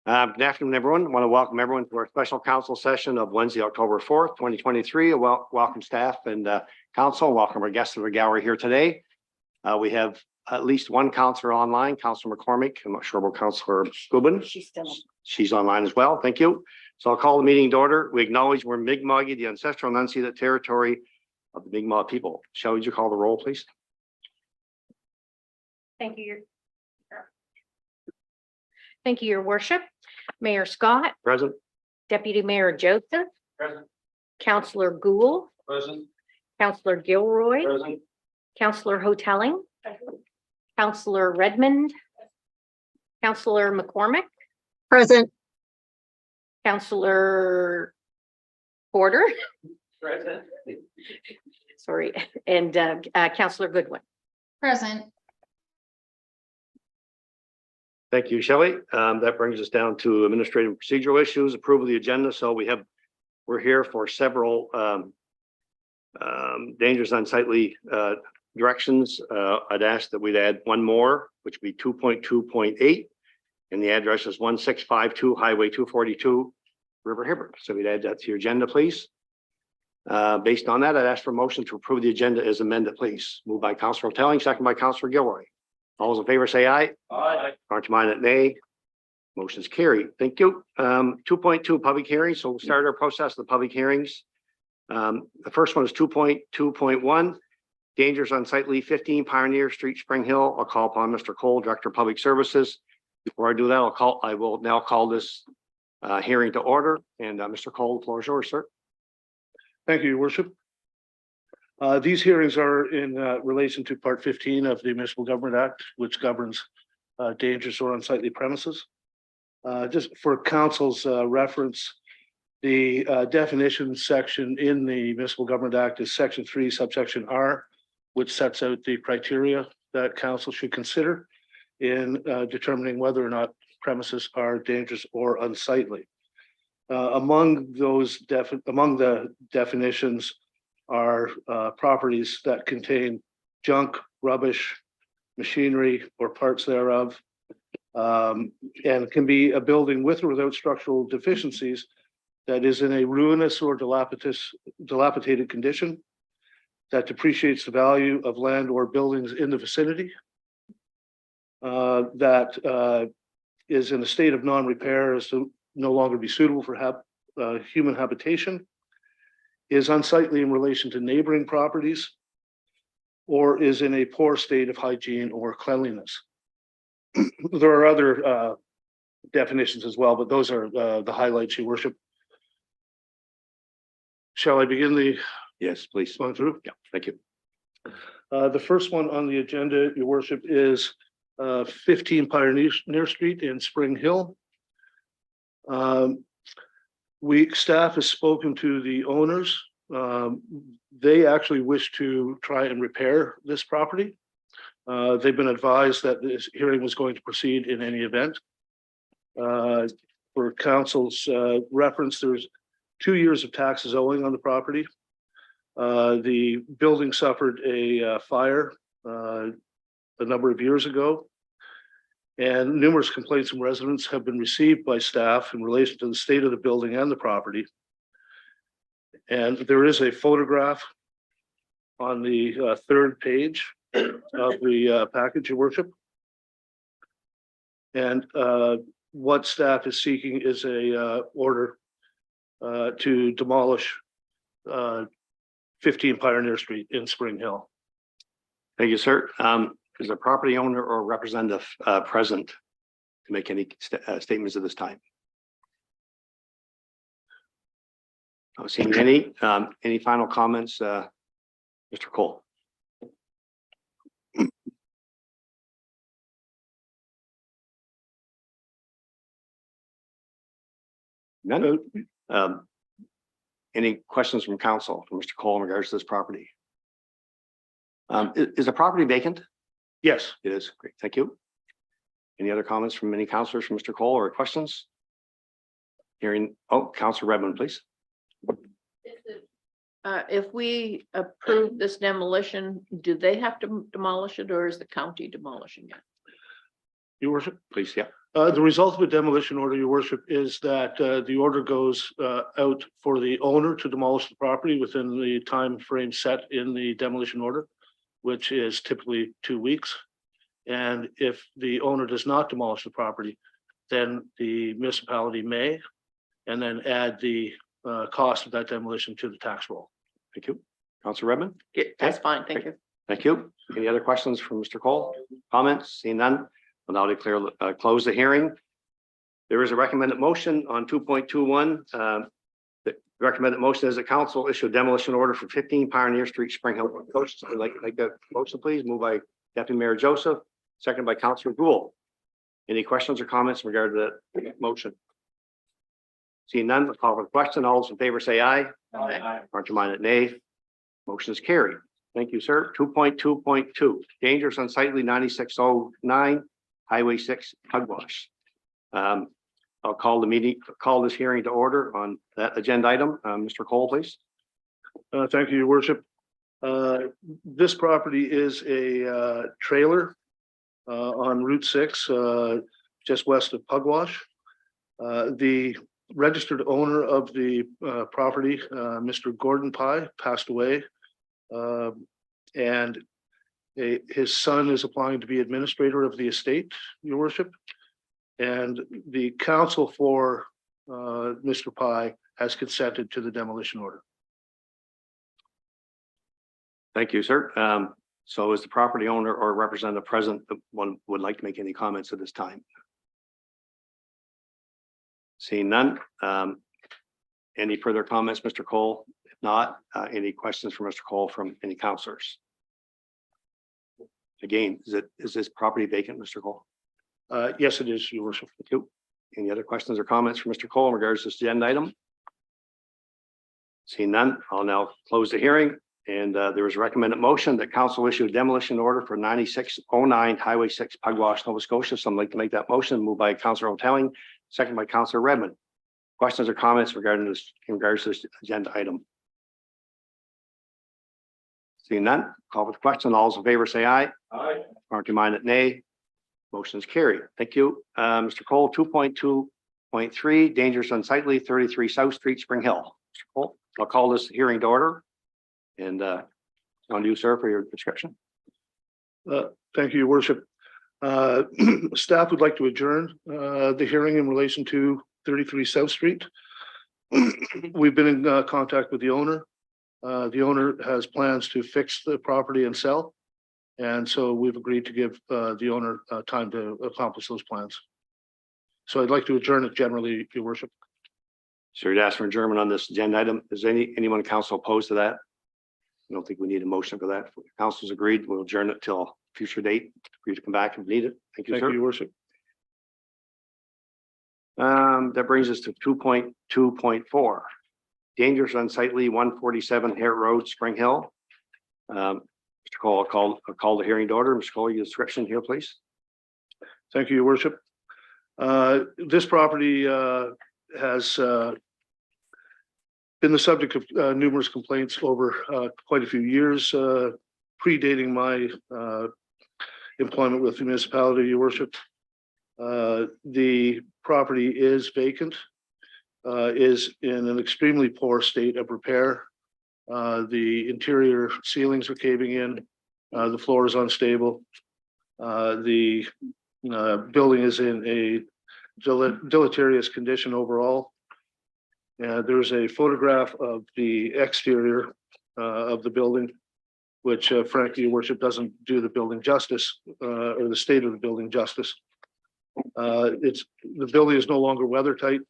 Good afternoon, everyone. I want to welcome everyone to our special council session of Wednesday, October 4th, 2023. Welcome staff and council. Welcome our guests to the gallery here today. We have at least one councillor online, Councillor McCormick. I'm not sure about Councillor Gubin. She's online as well. Thank you. So I'll call the meeting to order. We acknowledge we're Mi'kmaq, the ancestral and unceded territory of the Mi'kmaq people. Shall would you call the roll, please? Thank you. Thank you, Your Worship. Mayor Scott. Present. Deputy Mayor Joseph. Present. Councillor Gould. Present. Councillor Gilroy. Present. Councillor Hotelling. Councillor Redmond. Councillor McCormick. Present. Councillor Porter. Present. Sorry, and Councillor Goodwin. Present. Thank you, Shelley. That brings us down to administrative and procedural issues, approval of the agenda. So we're here for several dangerous unsightly directions. I'd ask that we'd add one more, which would be 2.2.8. And the address is 1652 Highway 242, River Hibbert. So we'd add that to your agenda, please. Based on that, I'd ask for a motion to approve the agenda as amended, please. Moved by Councillor Telling, second by Councillor Gilroy. All those in favor say aye. Aye. Aren't you minded nay? Motion's carried. Thank you. 2.2 public hearings. So we'll start our process of the public hearings. The first one is 2.2.1. Dangerous unsightly 15 Pioneer Street, Spring Hill. I'll call upon Mr. Cole, Director of Public Services. Before I do that, I will now call this hearing to order. And Mr. Cole, the floor is yours, sir. Thank you, Your Worship. These hearings are in relation to Part 15 of the Municipal Government Act, which governs dangerous or unsightly premises. Just for Council's reference, the definition section in the Municipal Government Act is Section 3, subsection R, which sets out the criteria that Council should consider in determining whether or not premises are dangerous or unsightly. Among the definitions are properties that contain junk, rubbish, machinery, or parts thereof, and can be a building with or without structural deficiencies that is in a ruinous or dilapidated condition, that depreciates the value of land or buildings in the vicinity, that is in a state of non-repair as to no longer be suitable for human habitation, is unsightly in relation to neighboring properties, or is in a poor state of hygiene or cleanliness. There are other definitions as well, but those are the highlights, Your Worship. Shall I begin the? Yes, please. Going through? Yeah, thank you. The first one on the agenda, Your Worship, is 15 Pioneer Street in Spring Hill. Staff has spoken to the owners. They actually wish to try and repair this property. They've been advised that this hearing was going to proceed in any event. For Council's reference, there's 2 years of taxes owing on the property. The building suffered a fire a number of years ago, and numerous complaints from residents have been received by staff in relation to the state of the building and the property. And there is a photograph on the third page of the package, Your Worship. And what staff is seeking is a order to demolish 15 Pioneer Street in Spring Hill. Thank you, sir. Is a property owner or representative present to make any statements at this time? Not seeing any. Any final comments, Mr. Cole? None. Any questions from council for Mr. Cole in regards to this property? Is the property vacant? Yes. It is. Great. Thank you. Any other comments from any councilors from Mr. Cole or questions? Hearing, Councilor Redmond, please. If we approve this demolition, do they have to demolish it or is the county demolishing it? Your Worship, Please, yeah. The result of a demolition order, your worship, is that the order goes out for the owner to demolish the property within the time frame set in the demolition order, which is typically 2 weeks. And if the owner does not demolish the property, then the municipality may, and then add the cost of that demolition to the tax roll. Thank you. Councilor Redmond? Yeah, that's fine, thank you. Thank you. Any other questions from Mr. Cole? Comments? Seeing none, we'll now declare, close the hearing. There is a recommended motion on 2.21. The recommended motion is the council issue a demolition order for 15 Pioneer Street, Spring Hill. Coach, I'd like that motion, please. Moved by Deputy Mayor Joseph, second by Councilor Gould. Any questions or comments in regard to that motion? Seeing none, let's call for the question. All those in favor say aye. Aye. Mark nay. Motion is carried. Thank you, sir. 2.2.2, dangerous unsightly 9609 Highway 6 Pugwash. I'll call this hearing to order on that agenda item. Mr. Cole, please. Thank you, your worship. This property is a trailer on Route 6, just west of Pugwash. The registered owner of the property, Mr. Gordon Pye, passed away. And his son is applying to be administrator of the estate, your worship. And the counsel for Mr. Pye has consented to the demolition order. Thank you, sir. So is the property owner or representative present that one would like to make any comments at this time? Seeing none. Any further comments, Mr. Cole? If not, any questions for Mr. Cole from any councilors? Again, is this property vacant, Mr. Cole? Yes, it is, your worship. Thank you. Any other questions or comments for Mr. Cole in regards to this agenda item? Seeing none, I'll now close the hearing. And there is a recommended motion that council issue a demolition order for 9609 Highway 6 Pugwash, Nova Scotia. So I'd like to make that motion. Moved by Councilor Hotelling, second by Councilor Redmond. Questions or comments regarding this in regards to this agenda item? Seeing none, call for the question. All those in favor say aye. Aye. Mark your mind at nay. Motion is carried. Thank you. Mr. Cole, 2.2.3, dangerous unsightly 33 South Street, Spring Hill. Mr. Cole, I'll call this hearing to order. And on you, sir, for your description. Thank you, your worship. Staff would like to adjourn the hearing in relation to 33 South Street. We've been in contact with the owner. The owner has plans to fix the property and sell. And so we've agreed to give the owner time to accomplish those plans. So I'd like to adjourn it generally, your worship. So you'd ask for adjournment on this agenda item. Is anyone in council opposed to that? I don't think we need a motion for that. If council's agreed, we'll adjourn it till a future date for you to come back if needed. Thank you, Thank sir. you, your worship. That brings us to 2.2.4. Dangerous unsightly 147 Hare Road, Spring Hill. Mr. Cole, I'll call the hearing to order. Mr. Cole, your description here, please. Thank you, your worship. This property has been the subject of numerous complaints over quite a few years, predating my employment with the municipality, your worship. The property is vacant, is in an extremely poor state of repair. The interior ceilings are caving in, the floor is unstable. The building is in a deleterious condition overall. There's a photograph of the exterior of the building, which frankly, your worship, doesn't do the building justice or the state of the building justice. The building is no longer weather tight.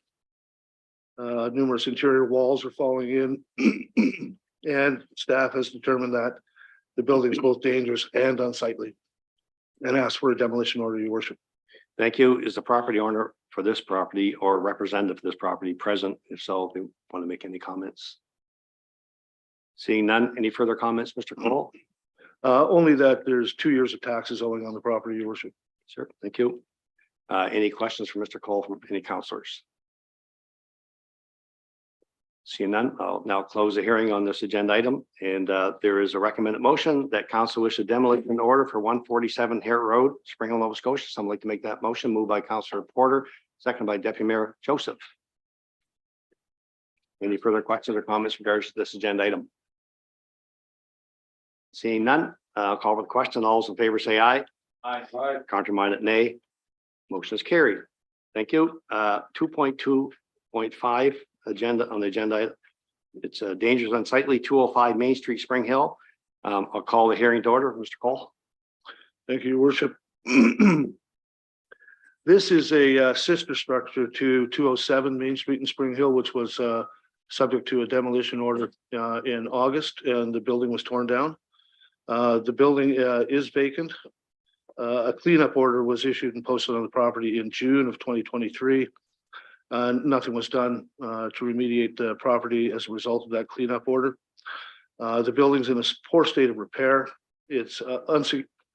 Numerous interior walls are falling in, and staff has determined that the building is both dangerous and unsightly, and asked for a demolition order, your worship. Thank you. Is the property owner for this property or representative for this property present? If so, if they want to make any comments. Seeing none, any further comments, Mr. Cole? Only that there's 2 years of taxes owing on the property, your worship. Sure, thank you. Any questions for Mr. Cole from any councilors? Seeing none, I'll now close the hearing on this agenda item, and there is a recommended motion that council issue demolition order for 147 Hare Road, Spring Hill, Nova Scotia. Someone like to make that motion, moved by Councillor Porter, second by Deputy Mayor Joseph. Any further questions or comments in regards to this agenda item? Seeing none, I'll call for the question. All those in favor say aye. Aye. Contrary-minded, nay. Motion is carried. Thank you. 2.2.5 agenda on the agenda. It's dangerous unsightly 205 Main Street, Spring Hill. I'll call the hearing to order. Mr. Cole. Thank you, Your Worship. This is a sister structure to 207 Main Street in Spring Hill, which was subject to a demolition order in August, and the building was torn down. The building is vacant. A cleanup order was issued and posted on the property in June of 2023. Nothing was done to remediate the property as a result of that cleanup order. The building's in a poor state of repair. It's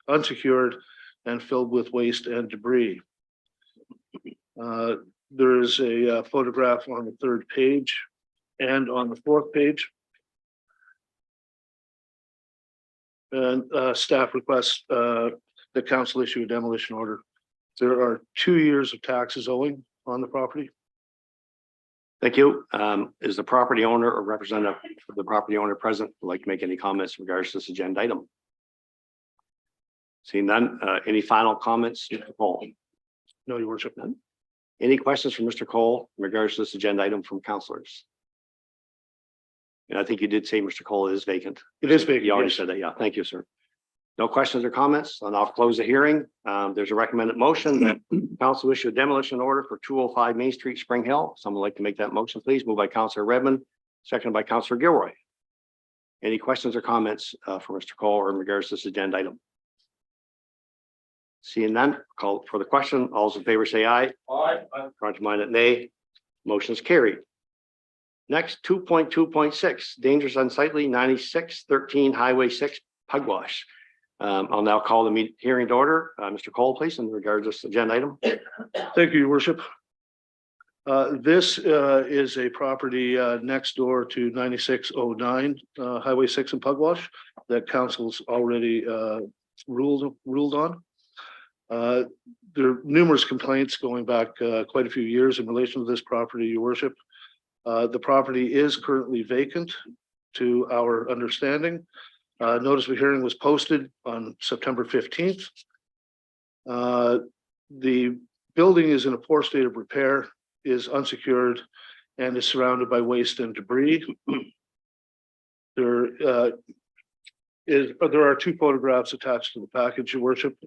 unsecured and filled with waste and debris. There is a photograph on the 3rd page and on the 4th page. And staff requests the council issue a demolition order. There are 2 years of taxes owing on the property. Thank you. Is the property owner or representative of the property owner present? Would like to make any comments in regards to this agenda item? Seeing none, any final comments? Mr. Cole? No, Your Worship. None. Any questions from Mr. Cole in regards to this agenda item from councillors? And I think you did say Mr. Cole is vacant. It is vacant. You already Yes. said that. Yeah, thank you, sir. No questions or comments, and I'll close the hearing. There's a recommended motion that council issue a demolition order for 205 Main Street, Spring Hill. Someone like to make that motion, please. Moved by Councillor Redmond, seconded by Councillor Gilroy. Any questions or comments for Mr. Cole or in regards to this agenda item? Seeing none, call for the question. All those in favor say aye. Aye. Contrary-minded, nay. Motion is carried. Next, 2.2.6, dangerous unsightly 9613 Highway 6 Pugwash. I'll now call the hearing to order. Mr. Cole, please, in regards to this agenda item. Thank you, Your Worship. This is a property next door to 9609 Highway 6 in Pugwash that council's already ruled on. There are numerous complaints going back quite a few years in relation to this property, Your Worship. The property is currently vacant to our understanding. Notice of hearing was posted on September 15th. The building is in a poor state of repair, is unsecured, and is surrounded by waste and debris. There are 2 photographs attached to the package, Your Worship.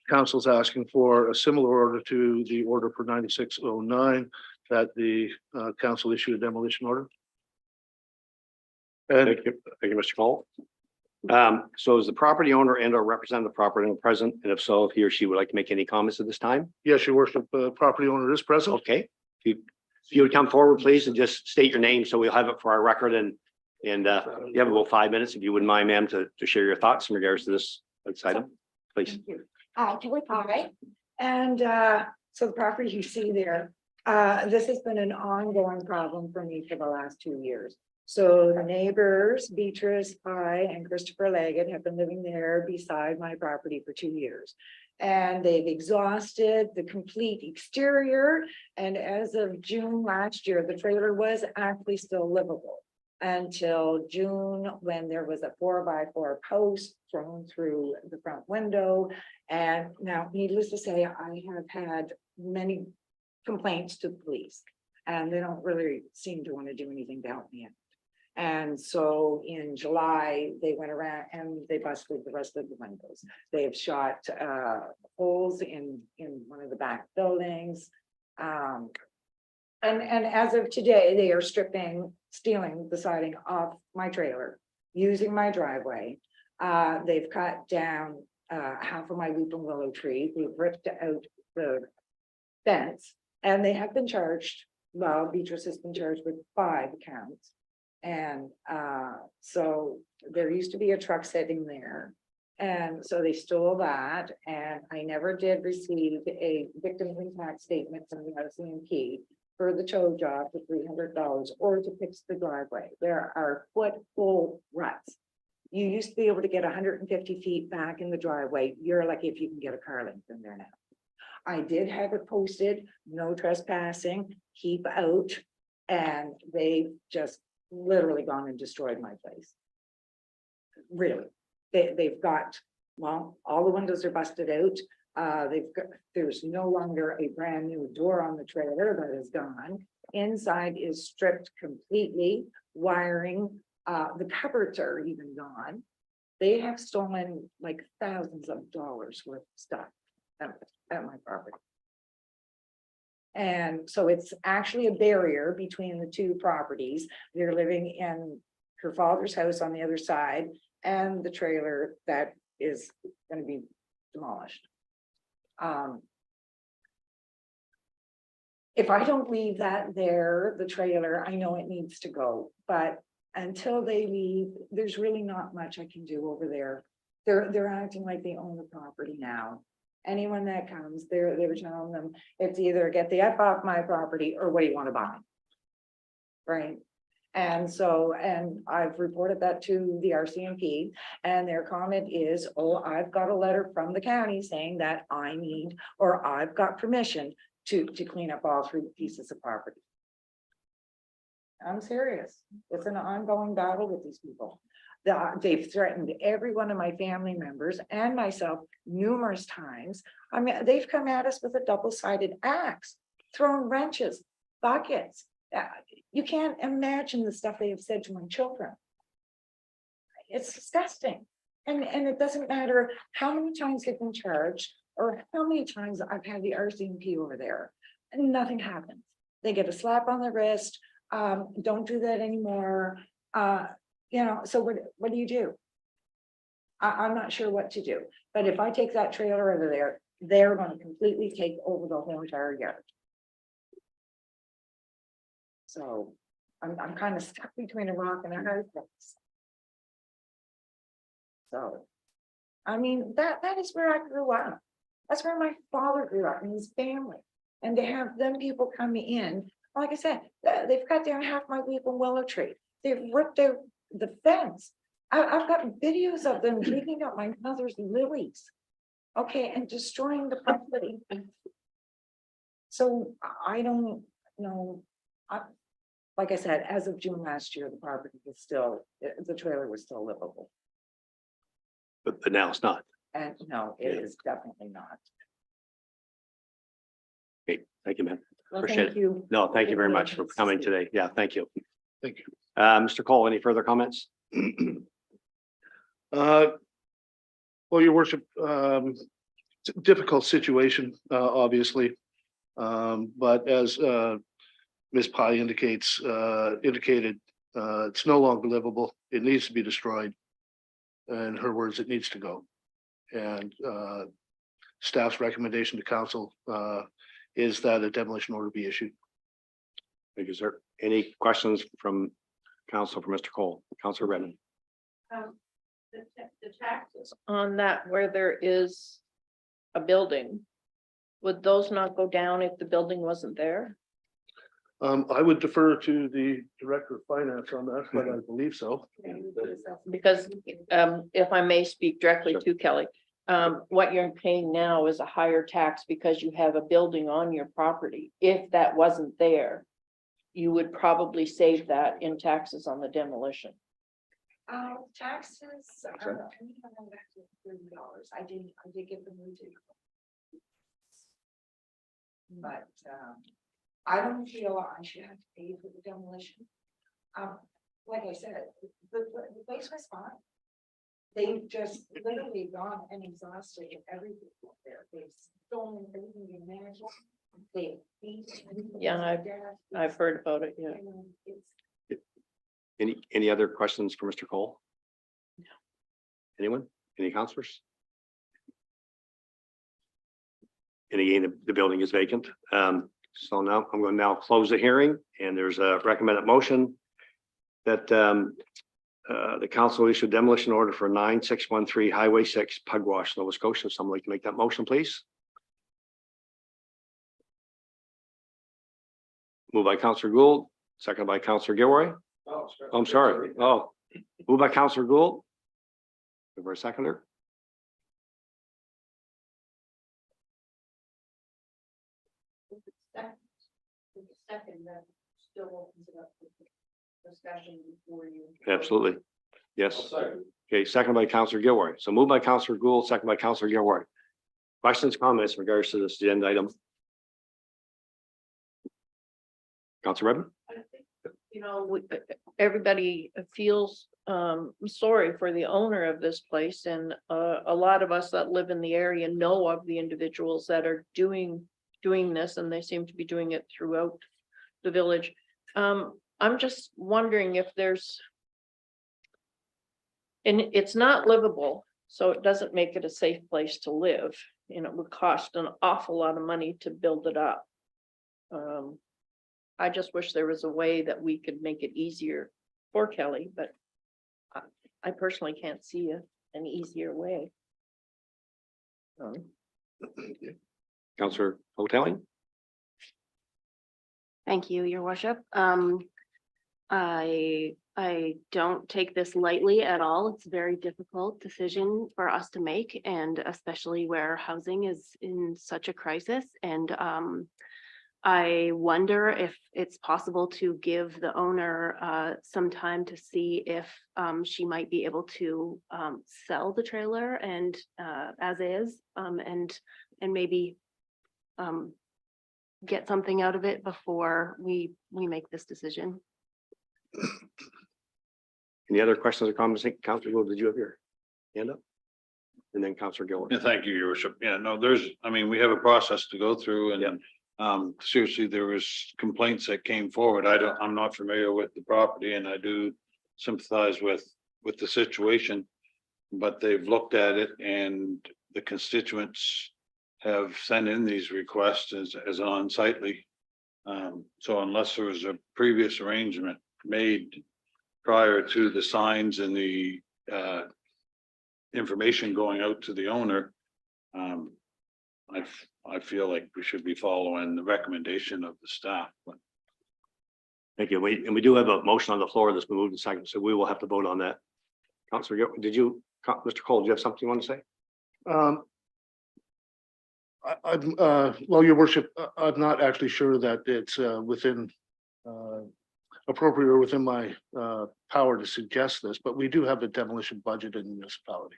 Council's asking for a similar order to the order for 9609 that the council issue a demolition order. And Thank you, Mr. Cole. So is the property owner and or representative property owner present? And if so, if he or she would like to make any comments at this time? yes, Your Worship, property owner is present. Okay. If you would come forward, please, and just state your name so we'll have it for our record, and you have about 5 minutes, if you wouldn't mind, ma'am, to share your thoughts in regards to this item, please. Thank you. Julie Pye. And so the property you see there, this has been an ongoing problem for me for the last 2 years. So the neighbors, Beatrice Pye and Christopher Leggett, have been living there beside my property for 2 years. And they've exhausted the complete exterior. And as of June last year, the trailer was actually still livable until June, when there was a 4x4 post thrown through the front window. And now, needless to say, I have had many complaints to the police, and they don't really seem to want to do anything to help me out. And so in July, they went around and they busted the rest of the windows. They have shot holes in one of the back buildings. And as of today, they are stealing the siding off my trailer, using my driveway. They've cut down half of my weeping willow tree. We've ripped out the fence, and they have been charged. Well, Beatrice has been charged with 5 counts. And so there used to be a truck sitting there. And so they stole that. And I never did receive a victim impact statement from the RCMP. for the tow job for $300 or to fix the driveway. There are foot-full ruts. You used to be able to get 150 feet back in the driveway. You're lucky if you can get a car length in there now. I did have it posted, no trespassing, keep out, and they just literally gone and destroyed my place. Really, they've got, well, all the windows are busted out. There's no longer a brand new door on the trailer that is gone. Inside is stripped completely, wiring, the cupboards are even gone. They have stolen like thousands of dollars worth of stuff at my property. And so it's actually a barrier between the two properties. They're living in her father's house on the other side and the trailer that is going to be demolished. If I don't leave that there, the trailer, I know it needs to go, but until they leave, there's really not much I can do over there. They're acting like they own the property now. Anyone that comes, they're telling them it's either get the F off my property or what do you want to buy? Right? And so, and I've reported that to the RCMP and their comment is, oh, I've got a letter from the county saying that I need, or I've got permission to clean up all 3 pieces of property. I'm serious. It's an ongoing battle with these people. They've threatened every one of my family members and myself numerous times. I mean, they've come at us with a double-sided axe, thrown wrenches, buckets. You can't imagine the stuff they have said to my children. It's disgusting. And it doesn't matter how many times they've been charged or how many times I've had the RCMP over there and nothing happens. They get a slap on the wrist. Don't do that anymore. You know, so what do you do? I'm not sure what to do, but if I take that trailer over there, they're going to completely take over the whole entire yard. So I'm kind of stuck between a rock and a hard place. So, I mean, that is where I grew up. That's where my father grew up and his family. And to have them people come in, like I said, they've cut down half my weeping willow tree. They've ripped out the fence. I've got videos of them digging up my mother's lilies. Okay, and destroying the property. So I don't know. Like I said, as of June last year, the property was still, the trailer was still livable. But now it's not. And no, it is definitely not. Okay, thank you, man. Well, Appreciate thank it. you. No, thank you very much for coming today. Yeah, thank you. Thank you. Mr. Cole, any further comments? Well, your worship, it's a difficult situation, obviously. But as Ms. Pye indicated, it's no longer livable. It needs to be destroyed. In her words, it needs to go. And staff's recommendation to council is that a demolition order be issued. Thank you, sir. Any questions from council for Mr. Cole? Councilor Redmond. The taxes on that where there is a building, would those not go down if the building wasn't there? I would defer to the director of finance on that, but I believe so. Because if I may speak directly Sure. to Kelly, what you're paying now is a higher tax because you have a building on your property. If that wasn't there, you would probably save that in taxes on the demolition. Taxes, $30. I did get them to. But I don't feel I should have to pay for the demolition. Like I said, the place was fine. They've just literally gone and exhausted everything there. They've stolen everything you imagine. They beat. Yeah, I've heard about it, yeah. It's Any other questions for Mr. Cole? No. Anyone? Any councilors? And again, the building is vacant. So now I'm going to now close the hearing, and there's a recommended motion that the council issue demolition order for 9613 Highway 6, Pugwash, Nova Scotia. Someone like to make that motion, please? moved by Counselor Gould, second by Counselor Gilroy. Oh, I'm sorry. Oh, moved by Counselor Gould. Give her a seconder. Second, that still opens it up for discussion before you. Absolutely. Yes. Okay, second by Counselor Gilroy. So moved by Counselor Gould, second by Counselor Gilroy. Questions, comments in regards to this agenda item? Counselor Redmond? You know, everybody feels sorry for the owner of this place, and a lot of us that live in the area know of the individuals that are doing this, and they seem to be doing it throughout the village. I'm just wondering if there's, and it's not livable, so it doesn't make it a safe place to live, and it would cost an awful lot of money to build it up. I just wish there was a way that we could make it easier for Kelly, but I personally can't see an easier way. Counselor Hoteling? Thank you, your worship. I don't take this lightly at all. It's a very difficult decision for us to make, and especially where housing is in such a crisis. And I wonder if it's possible to give the owner some time to see if she might be able to sell the trailer and as is, and maybe get something out of it before we make this decision. Any other questions or comments? Counselor Gould, did you have your hand up? And then Counselor Gilroy. Yeah, thank you, your worship. Yeah, no, we have a process to go through, Yep. and seriously, there was complaints that came forward. I'm not familiar with the property, and I do sympathize with the situation. But they've looked at it, and the constituents have sent in these requests as unsightly. So unless there was a previous arrangement made prior to the signs and the information going out to the owner, I feel like we should be following the recommendation of the staff. But Thank you. We do have a motion on the floor that's been moved in second, so we will have to vote on that. Counselor Gilroy, Mr. Cole, do you have something you want to say? Well, your worship, I'm not actually sure that it's within appropriate or within my power to suggest this, but we do have a demolition budget in the municipality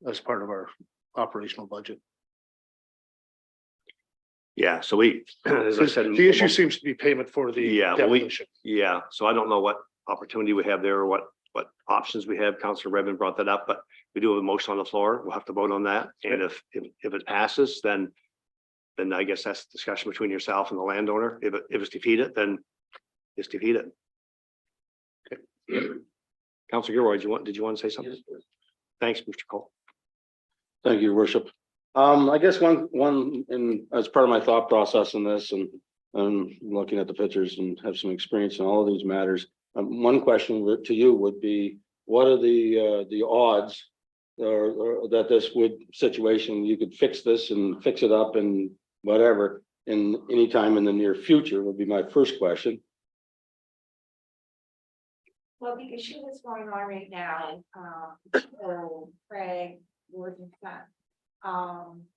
as part of our operational budget. Yeah, so as I said. The issue seems to be payment for the Yeah, demolition. Yeah, so I don't know what opportunity we have there or what options we have. Counselor Redmond brought that up, but we do have a motion on the floor. We'll have to vote on that. And if it passes, then I guess that's discussion between yourself and the landowner. If it's defeated, then it's defeated. Okay. Counselor Gilroy, did you want to say something? Thanks, Mr. Cole. Thank you, your worship. I guess one as part of my thought process in this, and looking at the pictures and have some experience in all of these matters. One question to you would be, what are the odds or that this situation, you could fix this and fix it up and whatever in any time in the near future would be my first question. Well, because she was going on right now, so Craig, Gordon,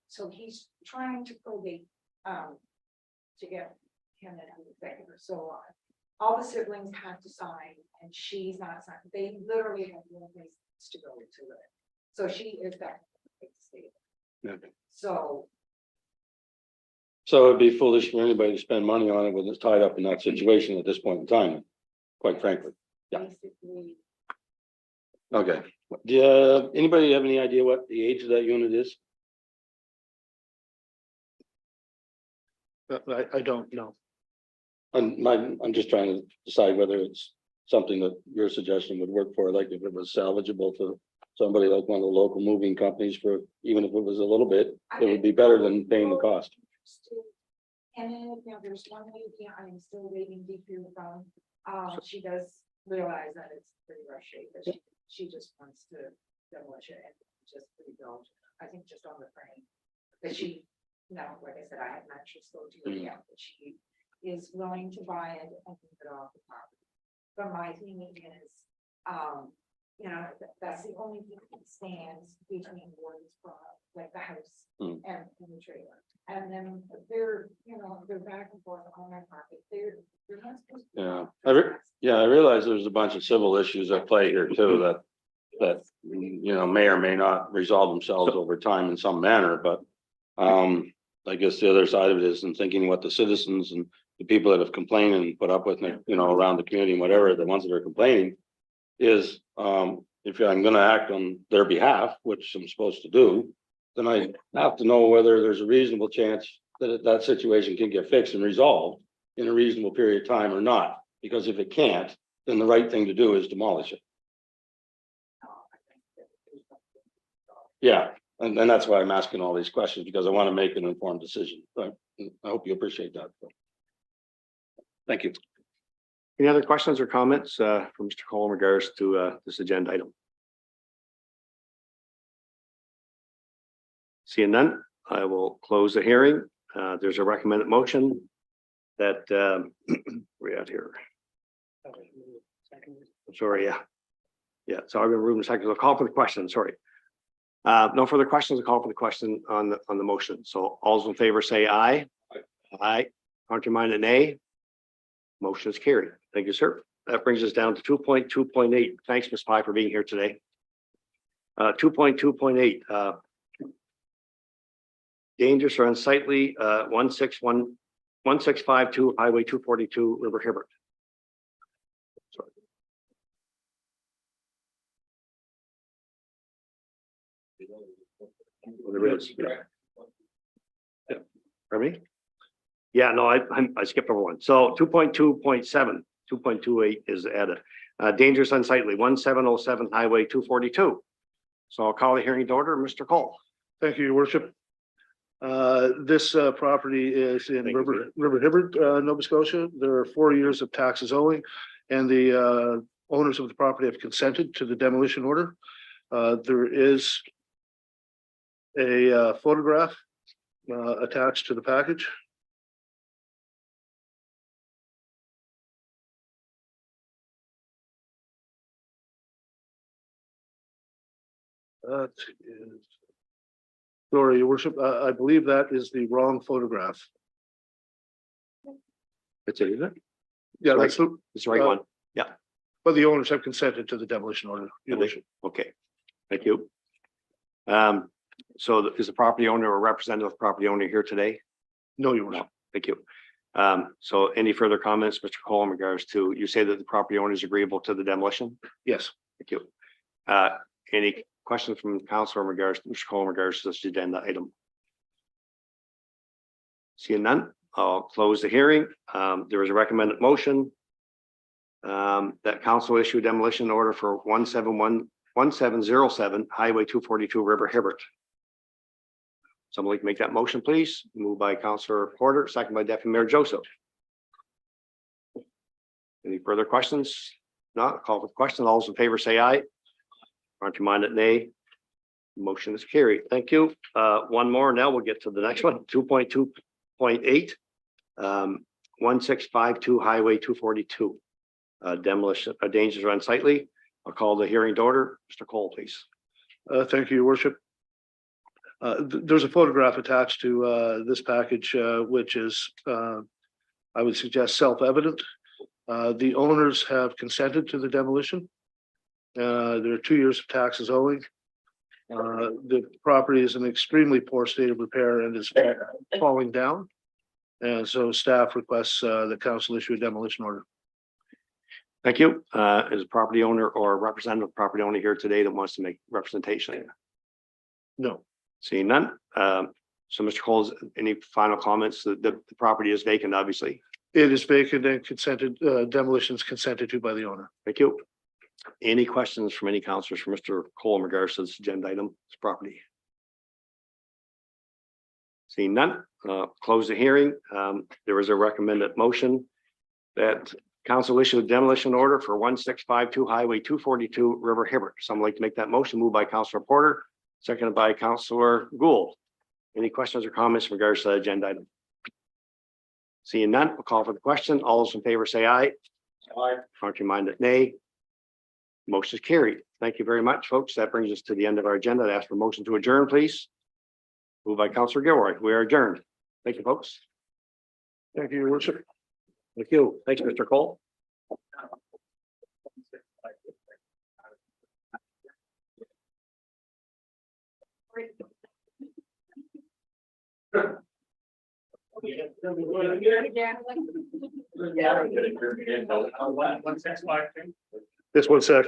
so he's trying to probate, to get him an executor, so all the siblings had to sign, and she's not signed, they literally have no place to go to live, so she is back in the state. Okay. So, So it'd be foolish for anybody to spend money on it when it's tied up in that situation at this point in time, quite frankly. Yeah. basically, Okay. Do anybody have any idea what the age of that unit is? I don't know. I'm just trying to decide whether it's something that your suggestion would work for, like if it was salvageable to somebody like one of the local moving companies for, even if it was a little bit, it would be better than paying the cost. and then, you know, there's one lady I'm still waiting to hear from, she does realize that it's pretty rough shape, but she just wants to demolish it and just rebuild, I think just on the frame. But she, no, like I said, I haven't actually spoken to her yet, but is willing to buy it and keep it off the property. But my thinking is, you know, that's the only thing that stands between Gordon's product, like the house Hmm. and the trailer. And then they're, you know, they're back and forth on their market. They're not supposed to. Yeah, I realize there's a bunch of civil issues at play here too, that, you know, may or may not resolve themselves over time in some manner, but. I guess the other side of it is in thinking what the citizens and the people that have complained and put up with it, you know, around the community and whatever, the ones that are complaining. Is, if I'm gonna act on their behalf, which I'm supposed to do, then I have to know whether there's a reasonable chance that that situation can get fixed and resolved in a reasonable period of time or not. Because if it can't, then the right thing to do is demolish it. Yeah, and that's why I'm asking all these questions, because I want to make an informed decision. But I hope you appreciate that. Thank you. Any other questions or comments from Mr. Cole in regards to this agenda item? Seeing none, I will close the hearing. There's a recommended motion that we're at here. Sorry, yeah. Yeah, so I've been moving seconds. I'll call for the question, sorry. No further questions. I'll call for the question on the motion. So all those in favor say aye. Aye. Contrary-minded, nay. Motion is carried. Thank you, sir. That brings us down to 2.2.8. Thanks, Ms. Pye, for being here today. 2.2.8. Dangerous or unsightly, 1652 Highway 242, River Hibbert. Sorry. There is. Yeah. Pardon me? Yeah, no, I skipped over one. So 2.2.7, 2.28 is added. Dangerous unsightly, 1707 Highway 242. So I'll call the hearing to order. Mr. Cole. Thank you, your worship. This property is in Thank you, River Hibbert, Nova Scotia. There are 4 years of taxes owing, and the owners of the property have consented to the demolition order. There is a photograph attached to the package. That is, sorry, your worship, I believe that is the wrong photograph. That's it, isn't it? Yeah, Right. that's the, It's the right one. but the owners have consented to the demolition order, your Have they? worship. Okay, thank you. So is the property owner or representative of the property owner here today? No, your worship. No, thank you. So any further comments, Mr. Cole, in regards to, you say that the property owner is agreeable to the demolition? Yes. Thank you. Any questions from council in regards to Mr. Cole in regards to this agenda item? Seeing none, I'll close the hearing. There is a recommended motion that council issue demolition order for 1707 Highway 242 River Hibbert. Somebody can make that motion, please. Moved by Councillor Porter, second by Deputy Mayor Joseph. Any further questions? Not call for the question. All those in favor say aye. Aren't you minded, nay? Motion is carried. Thank you. One more. Now we'll get to the next one. 2.2.8. 1652 Highway 242. Demolition, dangerous or unsightly. I'll call the hearing to order. Mr. Cole, please. Thank you, your worship. There's a photograph attached to this package, which is, I would suggest, self-evident. The owners have consented to the demolition. There are 2 years of taxes owing. The property is in extremely poor state of repair and is falling down. And so staff requests the council issue a demolition order. Thank you. Is a property owner or representative property owner here today that wants to make representation? No. Seeing none. So Mr. Cole, any final comments? The property is vacant, obviously. It is vacant and consented, demolitions consented to by the owner. Thank you. Any questions from any councilors for Mr. Cole in regards to this agenda item, this property? Seeing none, close the hearing. There is a recommended motion that council issue a demolition order for 1652 Highway 242 River Hibbert. Someone like to make that motion? Moved by Councillor Porter, seconded by Councillor Gould. Any questions or comments in regards to the agenda item? Seeing none, we'll call for the question. All those in favor say aye. Aye. Contrary-minded, nay. Motion is carried. Thank you very much, folks. That brings us to the end of our agenda. I'd ask for motion to adjourn, please. Moved by Councillor Gilroy. We are adjourned. Thank you, folks. Thank you, your worship. Thank you. Thanks, Mr. Cole. This one sec.